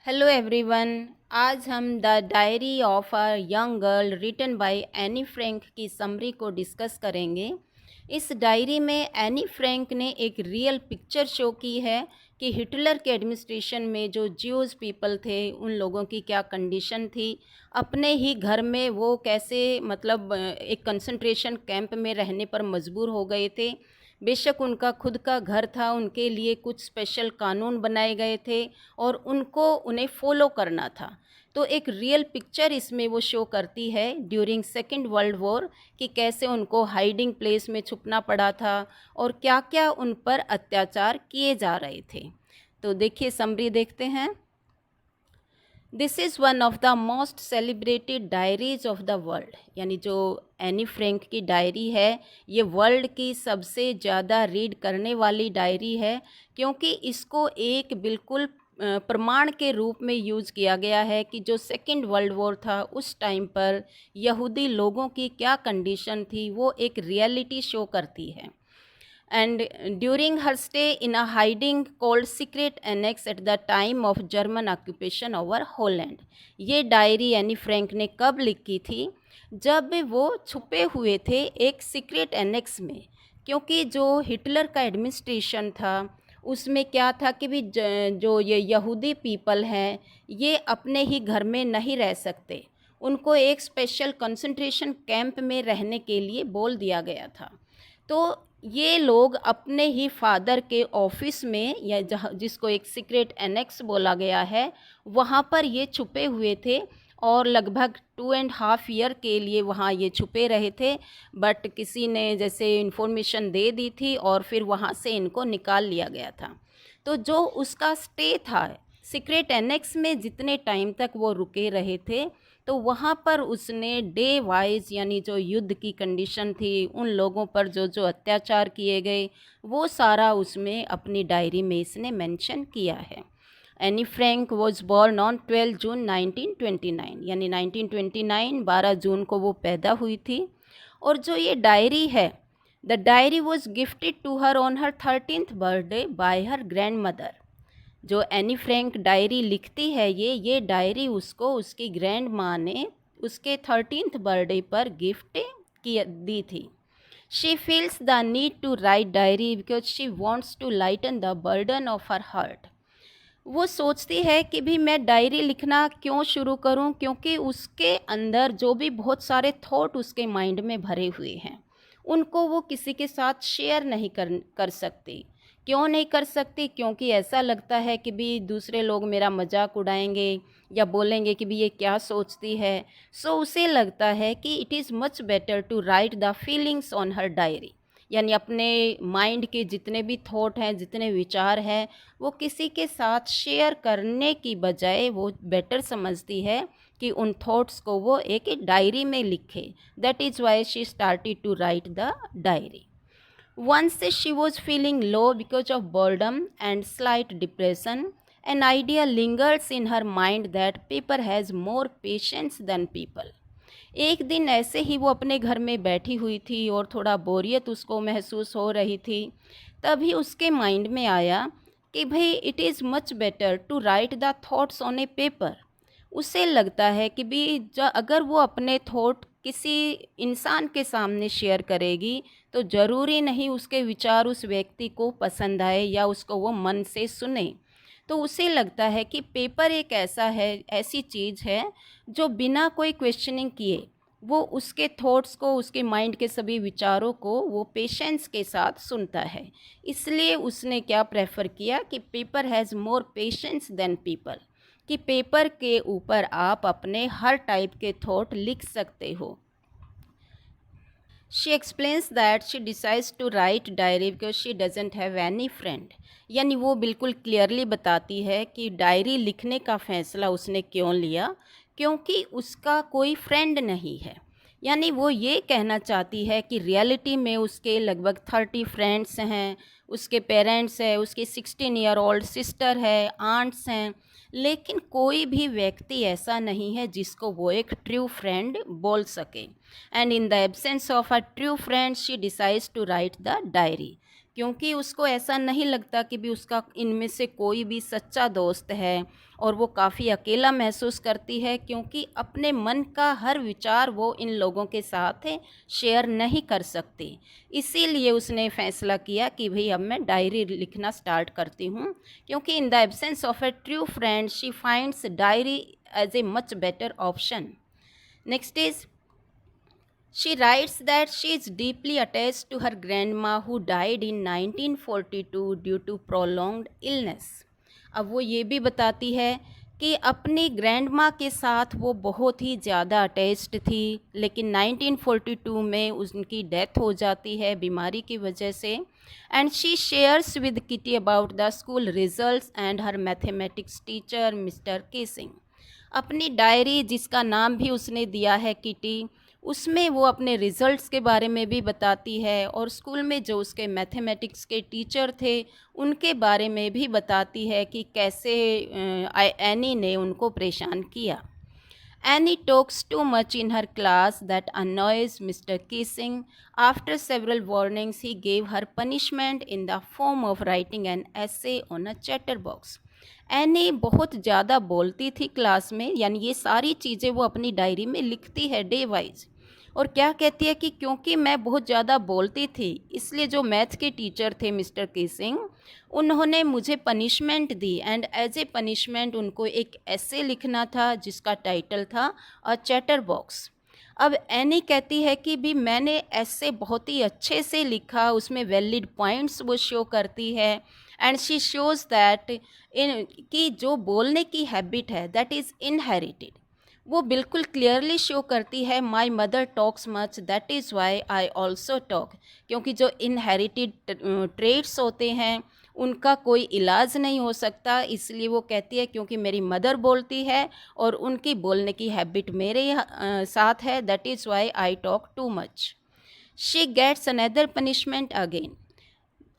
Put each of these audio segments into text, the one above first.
Hello everyone. आज हम the diary of a young girl written by Anne Frank की summary को discuss करेंगे। इस डायरी में एनी फ्रैंक ने एक रियल पिक्चर शो की है कि हिटलर के एडमिनिस्ट्रेशन में जो ज्यूज पीपल थे उन लोगों की क्या कंडीशन थी। अपने ही घर में वो कैसे एक कंसंट्रेशन कैंप में रहने पर मजबूर हो गए थे। बेशक उनका खुद का घर था, उनके लिए कुछ स्पेशल कानून बनाए गए थे और उन्हें फॉलो करना था। तो एक रियल पिक्चर इसमें वो शो करती है ड्यूरिंग सेकेंड वर्ल्ड वॉर कि कैसे उनको हाइडिंग प्लेस में छुपना पड़ा था और क्या क्या उन पर अत्याचार किए जा रहे थे। तो देखिए, समरी देखते हैं। This is one of the most celebrated diaries of the world, यानी जो एनी फ्रैंक की डायरी है ये वर्ल्ड की सबसे ज़्यादा रीड करने वाली डायरी है, क्योंकि इसको एक बिल्कुल प्रमाण के रूप में यूज़ किया गया है कि जो सेकेंड वर्ल्ड वॉर था उस टाइम पर यहूदी लोगों की क्या कंडीशन थी, वो एक रियलिटी शो करती है। And during her stay in a hiding called secret annex at the time of German occupation over Holland, ये डायरी एनी फ्रैंक ने कब लिखी थी? जब वो छुपे हुए थे एक सीक्रेट एनेक्स में, क्योंकि जो हिटलर का एडमिनिस्ट्रेशन था उसमें क्या था कि जो ये यहूदी पीपल हैं ये अपने ही घर में नहीं रह सकते, उनको एक स्पेशल कंसंट्रेशन कैंप में रहने के लिए बोल दिया गया था। तो ये लोग अपने ही फादर के ऑफिस में, या जहाँ जिसको एक सीक्रेट एनेक्स बोला गया है, वहाँ पर ये छुपे हुए थे और लगभग 2.5 ईयर के लिए वहाँ ये छुपे रहे थे। बट किसी ने जैसे इन्फॉर्मेशन दे दी थी और फिर वहाँ से इनको निकाल लिया गया था। तो जो उसका स्टे था सीक्रेट एनेक्स में, जितने टाइम तक वो रुके रहे थे, तो वहाँ पर उसने डे वाइज, यानी जो युद्ध की कंडीशन थी, उन लोगों पर जो जो अत्याचार किए गए, वो सारा उसमें अपनी डायरी में इसने मेंशन किया है। Anne Frank was born on 12 जून 1929, यानी 1929 12 जून को वो पैदा हुई थी। और जो ये डायरी है, the diary was gifted to her on her 13th birthday by her grand mother. जो एनी फ्रैंक डायरी लिखती है ये डायरी उसको उसकी ग्रैंड माँ ने उसके 13th बर्थडे पर गिफ्ट दी थी। She feels the need to write diary because she wants to lighten the burden of her heart. वो सोचती है कि भी मैं डायरी लिखना क्यों शुरू करूं, क्योंकि उसके अंदर जो भी बहुत सारे थॉट उसके माइंड में भरे हुए हैं उनको वो किसी के साथ शेयर नहीं कर सकती। क्यों नहीं कर सकती? क्योंकि ऐसा लगता है कि भी दूसरे लोग मेरा मजाक उड़ाएंगे या बोलेंगे कि भी ये क्या सोचती है। सो उसे लगता है कि it is much better to write the feelings on her diary, यानी अपने माइंड के जितने भी थॉट हैं, जितने विचार हैं, वो किसी के साथ शेयर करने की बजाय वो बेटर समझती है कि उन थॉट्स को वो एक डायरी में लिखे। That is why she started to write the diary. Once she was feeling low because of boredom and slight depression, an idea lingers in her mind that paper has more patience than people. एक दिन ऐसे ही वो अपने घर में बैठी हुई थी और थोड़ा बोरियत उसको महसूस हो रही थी। तभी उसके माइंड में आया कि भाई it is much better to write the thoughts on a paper. उसे लगता है कि भी अगर वो अपने थॉट किसी इंसान के सामने शेयर करेगी तो ज़रूरी नहीं उसके विचार उस व्यक्ति को पसंद आए या उसको वो मन से सुने। तो उसे लगता है कि पेपर एक ऐसी चीज़ है जो बिना कोई क्वेश्चनिंग किए वो उसके थॉट्स को, उसके माइंड के सभी विचारों को वो पेशेंस के साथ सुनता है। इसलिए उसने क्या प्रेफर किया कि paper has more patience than people, कि पेपर के ऊपर आप अपने हर टाइप के थॉट लिख सकते हो। She explains that she decides to write diary because she doesn't have any friend, यानी वो बिल्कुल क्लियरली बताती है कि डायरी लिखने का फ़ैसला उसने क्यों लिया, क्योंकि उसका कोई फ्रेंड नहीं है। यानी वो ये कहना चाहती है कि रियलिटी में उसके लगभग 30 फ्रेंड्स हैं, उसके पेरेंट्स हैं, उसकी 16 ईयर ओल्ड सिस्टर है, आंट्स हैं, लेकिन कोई भी व्यक्ति ऐसा नहीं है जिसको वो एक ट्रू फ्रेंड बोल सके। And in the absence of a true friend she decides to write the diary. क्योंकि उसको ऐसा नहीं लगता कि भी उसका इनमें से कोई भी सच्चा दोस्त है, और वो काफ़ी अकेला महसूस करती है क्योंकि अपने मन का हर विचार वो इन लोगों के साथ शेयर नहीं कर सकती। इसीलिए उसने फ़ैसला किया कि भाई अब मैं डायरी लिखना स्टार्ट करती हूँ, क्योंकि in the absence of a true friend she finds diary as a much better option. Next is, she writes that she is deeply attached to her grandma who died in 1942 due to prolonged illness. अब वो ये भी बताती है कि अपनी grandma के साथ वो बहुत ही ज़्यादा अटैच्ड थी, लेकिन 1942 में उनकी डेथ हो जाती है बीमारी की वजह से। And she shares with kitty about the school results and her mathematics teacher mister casing. अपनी डायरी, जिसका नाम भी उसने दिया है किटी, उसमें वो अपने रिज़ल्ट्स के बारे में भी बताती है और स्कूल में जो उसके मैथमेटिक्स के टीचर थे उनके बारे में भी बताती है कि कैसे एनी ने उनको परेशान किया। Annie talks too much in her class that annoys Mr. Kissing. After several warnings, he gave her punishment in the form of writing an essay on a chatterbox. Any बहुत ज़्यादा बोलती थी क्लास में, यानी ये सारी चीज़ें वो अपनी डायरी में लिखती है डे वाइज। और क्या कहती है कि क्योंकि मैं बहुत ज़्यादा बोलती थी, इसलिए जो मैथ के टीचर थे मिस्टर किसिंग, उन्होंने मुझे पनिशमेंट दी। एंड एज ए पनिशमेंट उनको एक ऐसे लिखना था जिसका टाइटल था अ चैटर बॉक्स। अब एनी कहती है कि भी मैंने ऐसे बहुत ही अच्छे से लिखा, उसमें वैलिड पॉइंट्स वो शो करती है। And she shows that in कि जो बोलने की हैबिट है दैट इज़ इनहेरिटेड, वो बिल्कुल क्लियरली शो करती है। My mother talks much that is why I also talk, क्योंकि जो इनहेरिटेड ट्रेट्स होते हैं उनका कोई इलाज नहीं हो सकता, इसलिए वो कहती है क्योंकि मेरी मदर बोलती है और उनकी बोलने की हैबिट मेरे साथ है, that is why I talk too much. She gets another punishment again.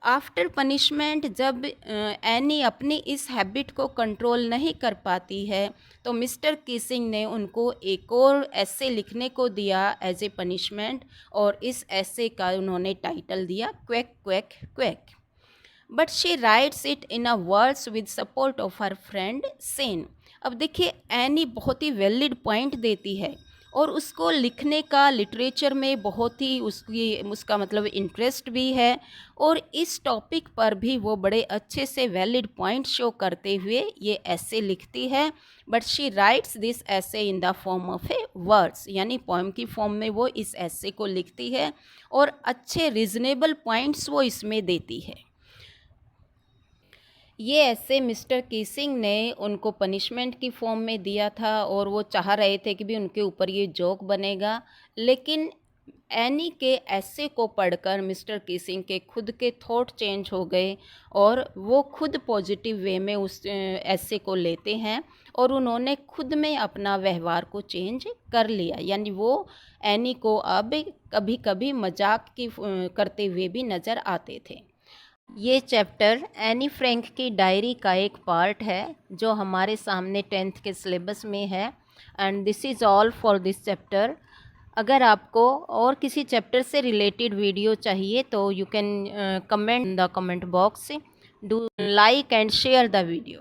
After punishment, जब एनी अपनी इस हैबिट को कंट्रोल नहीं कर पाती है तो मिस्टर किसिंग ने उनको एक और ऐसे लिखने को दिया एज ए पनिशमेंट, और इस ऐसे का उन्होंने टाइटल दिया quack quack quack. But she writes it in a words with support of her friend Sen. अब देखिए, एनी बहुत ही वैलिड पॉइंट देती है और उसको लिखने का लिटरेचर में बहुत ही उसका मतलब इंटरेस्ट भी है, और इस टॉपिक पर भी वो बड़े अच्छे से वैलिड पॉइंट शो करते हुए ये ऐसे लिखती है। बट शी राइट्स दिस ऐसे in the form of A words, यानी पोएम की फॉर्म में वो इस ऐसे को लिखती है और अच्छे रीजनेबल पॉइंट्स वो इसमें देती है। ये ऐसे मिस्टर किसिंग ने उनको पनिशमेंट की फॉर्म में दिया था और वो चाह रहे थे कि भी उनके ऊपर ये जोक बनेगा, लेकिन एनी के ऐसे को पढ़कर मिस्टर किसिंग के खुद के थॉट चेंज हो गए और वो खुद पॉजिटिव वे में उस ऐसे को लेते हैं और उन्होंने खुद में अपना व्यवहार को चेंज कर लिया। यानी वो एनी को अब कभी कभी मजाक की करते हुए भी नज़र आते थे। ये चैप्टर एनी फ्रैंक की डायरी का एक पार्ट है जो हमारे सामने 10th के सिलेबस में है। And this is all for this chapter. अगर आपको और किसी चैप्टर से रिलेटेड वीडियो चाहिए तो you can comment in the comment box. Do like and share the video.